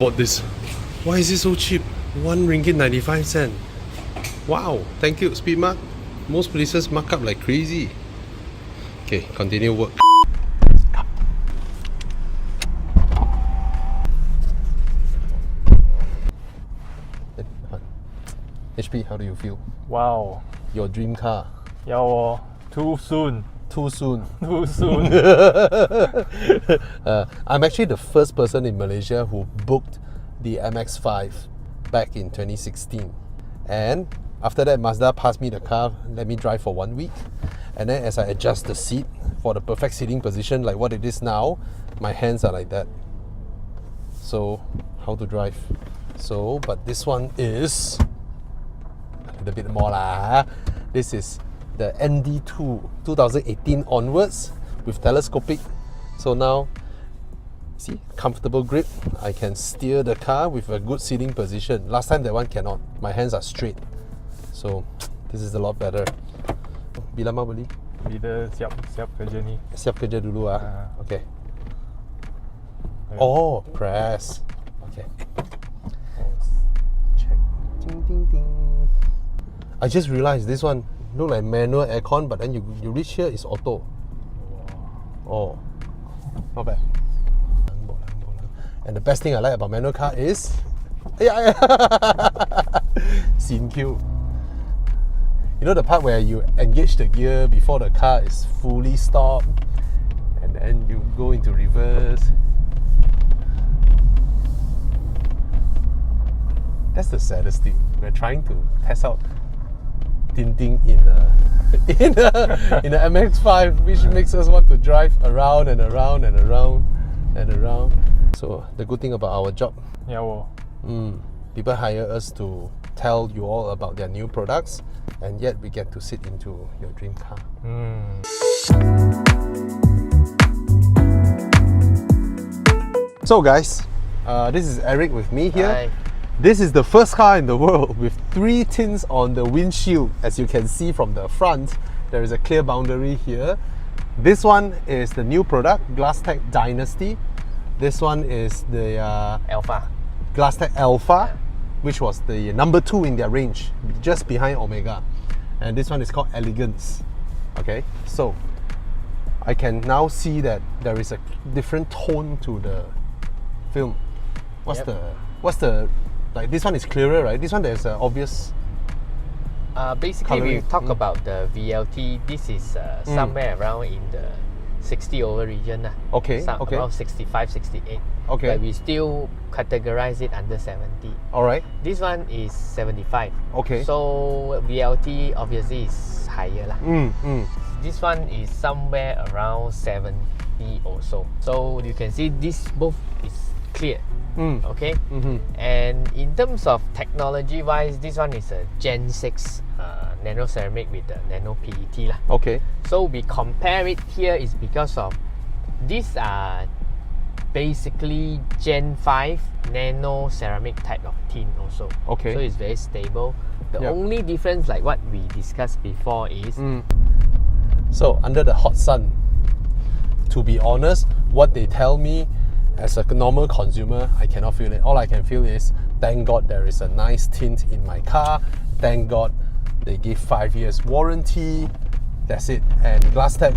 Bought this. Why is it so cheap? 1 ringgit 95 cent. Wow, thank you, Speedmark. Most places mark up like crazy. Okay, continue work. HP, how do you feel? Wow. Your dream car. Yeah, too soon. Too soon. Too soon. I'm actually the first person in Malaysia who booked the MX-5 back in 2016. And after that, Mazda passed me the car, let me drive for 1 week. And then as I adjust the seat for the perfect seating position, like what it is now, my hands are like that. So, how to drive? So, but this one is a little bit more lah. This is the ND2 2018 onwards with telescopic. So now, see, comfortable grip. I can steer the car with a good seating position. Last time that one cannot. My hands are straight. So this is a lot better. Bila mau beli? Bila siap kerja ni. Siap kerja dulu ah. Okay. Oh, press. Okay. Check. Ding ding ding. I just realized this one look like manual aircon, but then you reach here, it's auto. Oh, not bad. And the best thing I like about manual car is scene cue. You know the part where you engage the gear before the car is fully stopped, and then you go into reverse. That's the saddest thing. We're trying to test out tinting in a MX-5, which makes us want to drive around and around and around and around. So the good thing about our job, people hire us to tell you all about their new products, and yet we get to sit into your dream car. So guys, this is Eric with me here. Hi. This is the first car in the world with 3 tints on the windshield. As you can see from the front, there is a clear boundary here. This one is the new product, Glastec Dynasty. This one is the Alpha. Glastec Alpha, which was the number 2 in their range, just behind Omega. And this one is called Elegance. Okay, so I can now see that there is a different tone to the film. What's the like, this one is clearer, right? This one there's an obvious Basically, coloring. we talk about the VLT. This is somewhere around in the 60 over region. Okay, okay. Around 65, 68. Okay. But we still categorize it under 70. Alright. This one is 75. Okay. So VLT obviously is higher. This one is somewhere around 70 or so. So you can see this both is clear. Okay, and in terms of technology wise, this one is a Gen 6 nano ceramic with the nano PET lah. Okay. So we compare it here is because of these are basically Gen 5 nano ceramic type of tin also. Okay. So it's very stable. The only difference, like what we discussed before, is so under the hot sun, to be honest, what they tell me as a normal consumer, I cannot feel it. All I can feel is, thank God there is a nice tint in my car. Thank God they give 5 years warranty. That's it. And Glastec,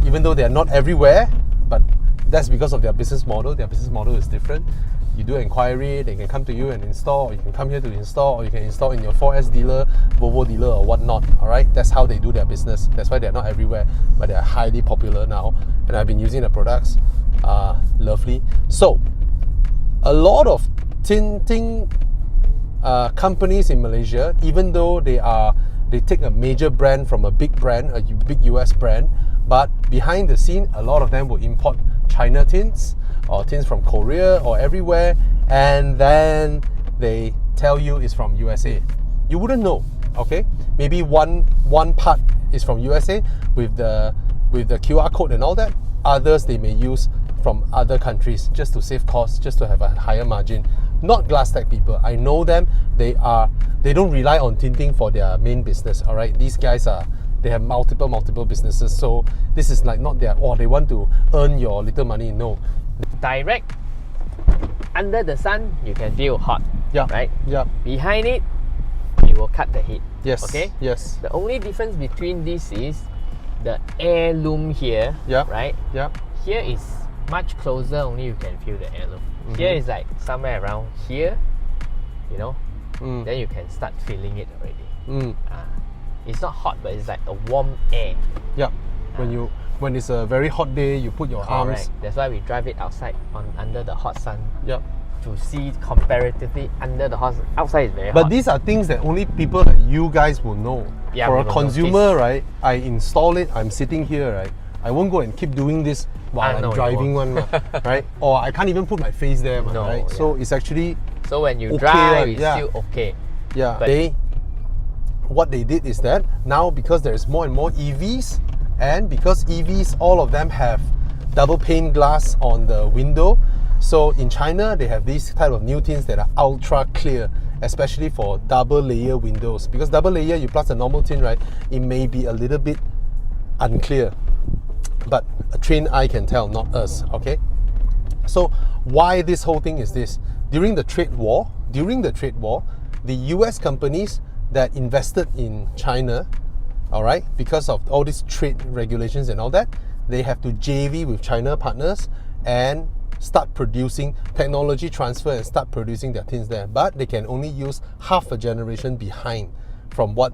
even though they are not everywhere, but that's because of their business model. Their business model is different. You do inquiry, they can come to you and install, or you can come here to install, or you can install in your 4S dealer, Volvo dealer, or whatnot. Alright, that's how they do their business. That's why they're not everywhere, but they're highly popular now. And I've been using the products. Lovely. So a lot of tinting companies in Malaysia, even though they take a major brand from a big brand, a big US brand, but behind the scene, a lot of them will import China tints or tints from Korea or everywhere, and then they tell you it's from USA. You wouldn't know. Okay, maybe one part is from USA with the QR code and all that. Others they may use from other countries just to save costs, just to have a higher margin. Not Glastec people. I know them. They don't rely on tinting for their main business. All right, these guys they have multiple businesses. So this is like not their, they want to earn your little money. No, direct under the sun, you can feel hot. Yeah. Right? Yeah. Behind it, it will cut the heat. Yes. Okay? Yes. The only difference between this is the heirloom here. Yeah. Right? Yeah. Here is much closer, only you can feel the heirloom. Here is like somewhere around here, you know. Then you can start feeling it already. It's not hot, but it's like a warm air. Yeah. When it's a very hot day, you put your arms. Correct. That's why we drive it outside under the hot sun. Yeah. To see comparatively under the hot sun. Outside is very hot. But these are things that only people like you guys will know. Yeah, for we a will consumer, notice. right? I install it, I'm sitting here, right? I won't go and keep doing this while no, I'm you driving won't. one, right? Or I can't even put my face there, No, right? yeah. So it's actually So when you okay, drive, right? it's Yeah. still okay. Yeah, But what they did is that now because there's more and more EVs, and because EVs, all of them have double pane glass on the window. So in China, they have these type of new tints that are ultra clear, especially for double layer windows. Because double layer, you plus a normal tint, right? It may be a little bit unclear, but a trained eye can tell, not us. Okay. So why this whole thing is this? During the trade war, the US companies that invested in China, all right, because of all these trade regulations and all that, they have to JV with China partners and start producing technology transfer and start producing their tints there. But they can only use half a generation behind from what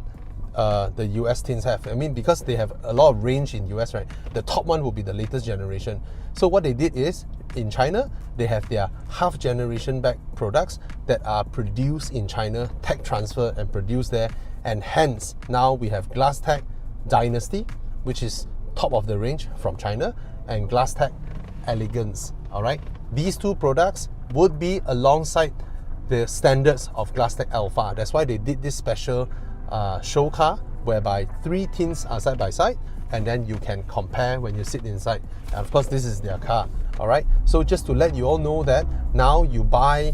the US tints have. I mean, because they have a lot of range in US, right? The top one will be the latest generation. So what they did is, in China, they have their half generation back products that are produced in China, tech transfer and produced there, and hence now we have Glastec Dynasty, which is top of the range from China, and Glastec Elegance. All right, these two products would be alongside the standards of Glastec Alpha. That's why they did this special show car whereby 3 tints are side by side, and then you can compare when you sit inside. And of course, this is their car. All right, so just to let you all know that now you buy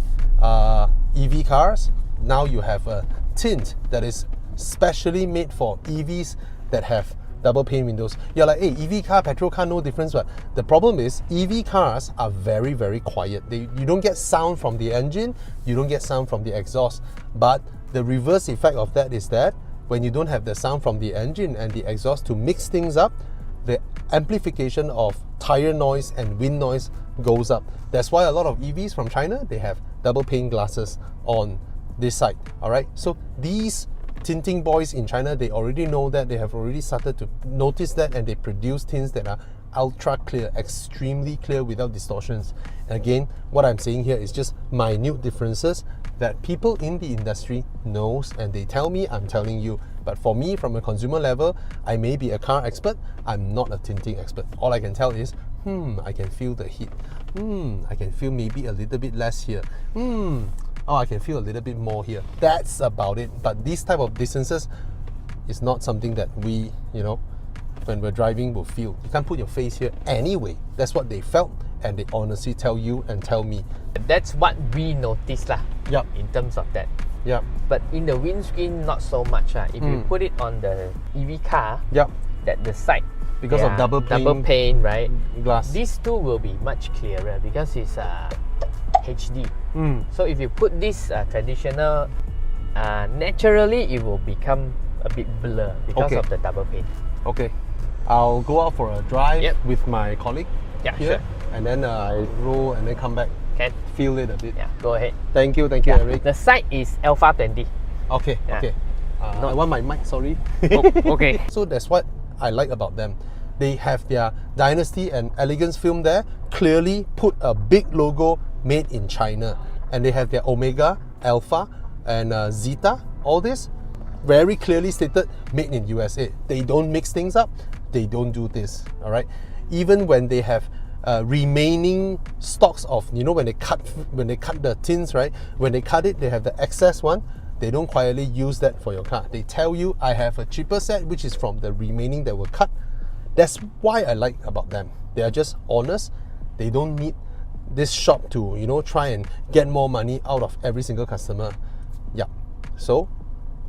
EV cars, now you have a tint that is specially made for EVs that have double pane windows. You're like, hey, EV car, petrol car, no difference. But the problem is EV cars are very, very quiet. You don't get sound from the engine, you don't get sound from the exhaust. But the reverse effect of that is that when you don't have the sound from the engine and the exhaust to mix things up, the amplification of tire noise and wind noise goes up. That's why a lot of EVs from China, they have double pane glasses on this side. All right, so these tinting boys in China, they already know that, they have already started to notice that, and they produce tints that are ultra clear, extremely clear without distortions. Again, what I'm saying here is just minute differences that people in the industry knows, and they tell me, I'm telling you. But for me, from a consumer level, I may be a car expert, I'm not a tinting expert. All I can tell is, I can feel the heat. I can feel maybe a little bit less here. Oh, I can feel a little bit more here. That's about it. But these type of distances is not something that we, when we're driving, will feel. You can't put your face here anyway. That's what they felt, and they honestly tell you and tell me. That's what we noticed lah. Yep. In terms of that. Yep. But in the windscreen, not so much. If you put it on the EV car, Yep. that the side, Because they of are double pane, right? glass. These two will be much clearer because it's HD. So if you put this traditional, naturally it will become a bit blur because Okay. of the double pane. Okay. I'll go out for a drive Yep. with my colleague Yeah, here, sure. and then I roll and then come back, Can. feel it a bit. Yeah, go ahead. Thank you, Yeah. Eric. The side is Alpha 20. Okay, Yeah. okay. I want my mic, sorry. Okay. So that's what I like about them. They have their Dynasty and Elegance film there, clearly put a big logo made in China. And they have their Omega, Alpha, and Zeta, all this very clearly stated made in USA. They don't mix things up, they don't do this, all right? Even when they have remaining stocks of, when they cut the tints, right? When they cut it, they have the excess one. They don't quietly use that for your car. They tell you, I have a cheaper set, which is from the remaining that were cut. That's why I like about them. They are just honest. They don't need this shop to, try and get more money out of every single customer. Yeah. So,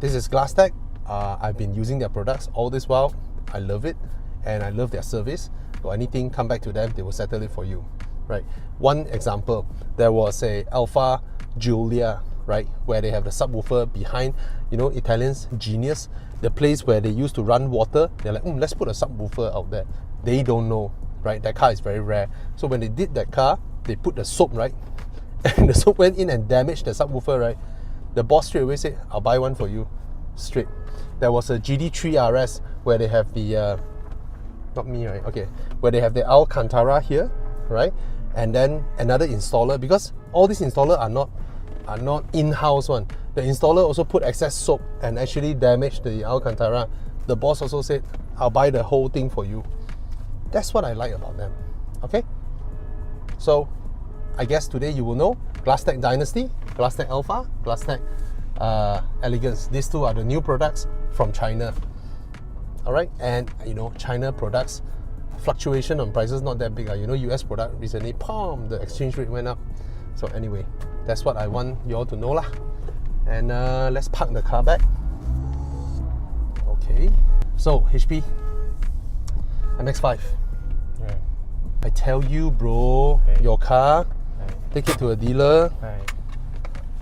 this is Glastec. I've been using their products all this while. I love it, and I love their service. Or anything, come back to them. They will settle it for you. right? One example, there was a Alpha Giulia, right, where they have the subwoofer behind, you know, Italians, genius, the place where they used to run water. They're like, let's put a subwoofer out there. They don't know, right? That car is very rare. So when they did that car, they put the soap, right? And the soap went in and damaged the subwoofer, right? The boss straight away said, I'll buy one for you, straight. There was a GD3 RS where they have the, not me, right? Okay, where they have the Alcantara here, right? And then another installer, because all these installers are not in-house one. The installer also put excess soap and actually damaged the Alcantara. The boss also said, I'll buy the whole thing for you. That's what I like about them. Okay? So, I guess today you will know Glastec Dynasty, Glastec Alpha, Glastec Elegance. These two are the new products from China. Alright? And you know, China products, fluctuation on prices not that big. You know, US product recently, the exchange rate went up. So anyway, that's what I want you all to know lah. And let's park the car back. Okay. So HP MX-5. Yeah. I tell you, bro, your car, take it to a dealer.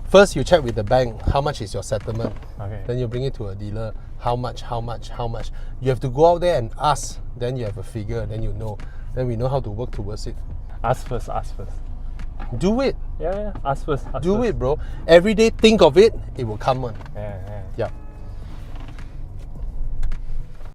First, you check with the bank how much is your settlement. Okay. Then you bring it to a dealer. How much? You have to go out there and ask. Then you have a figure. Then you know. Then we know how to work towards it. Ask first. Do it. Yeah. Ask first. Do it, bro. Every day, think of it. It will come on. Yeah. Yeah.